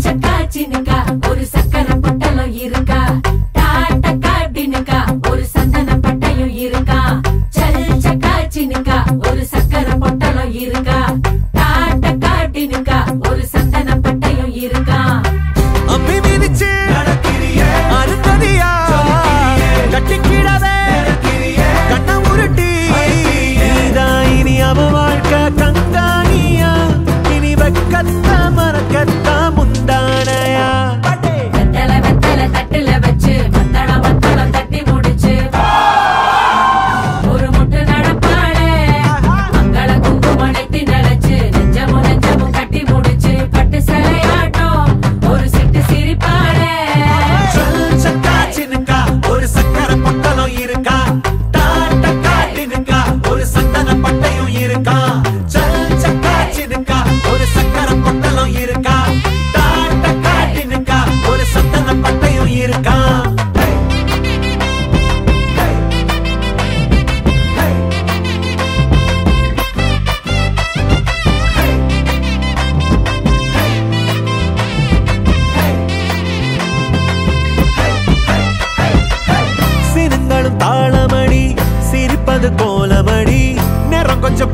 சக்கா சினுக்கா ஒரு சக்கரை பொட்டலம் இருக்கா, டாட்டக்கா டினுக்கா ஒரு சந்தன பட்டையும் இருக்கா, சல் சக்கா சினுக்கா ஒரு சக்கரை பொட்டலம் இருக்கா, டாட்டக்கா டினுக்கா ஒரு சந்தன பட்டையும் இருக்கா. அம்பி மிதிச்சு அருந்ததியா கட்டிக்கிடவே கண்ண உருட்டி நீதான் இனி அவ வாழ்க்கை கங்காணியா, இனி வெக்கத்த மறக்கத்த முந்தானையா. வெத்தலை வெத்தலை தட்டுல வச்சு மத்தளம் மத்தளம் தட்டி முடிச்சு ஒரு முட்டு நடப்பாளே, மங்கள குங்குமத்தை நினைச்சு நெஞ்சமும் நெஞ்சமும் கட்டி முடிச்சு பட்டு சிலையாட்டம் ஒரு சிட்டு சிரிப்பாளே. சக்கா சினுக்கா ஒரு சக்கரை பொட்டலம் இருக்கா, டாட்டக்கா டினுக்கா ஒரு சந்தன பட்டையும் இருக்கா, சல் சக்கா சினுக்கா ஒரு சக்கரை பொட்டலம் இருக்கா, டாட்டக்கா டினுக்கா ஒரு சந்தன பட்டையும் இருக்கா. சினுங்களும் தாளமடி சிரிப்பது கோலமடி, நேரம் கொஞ்சம்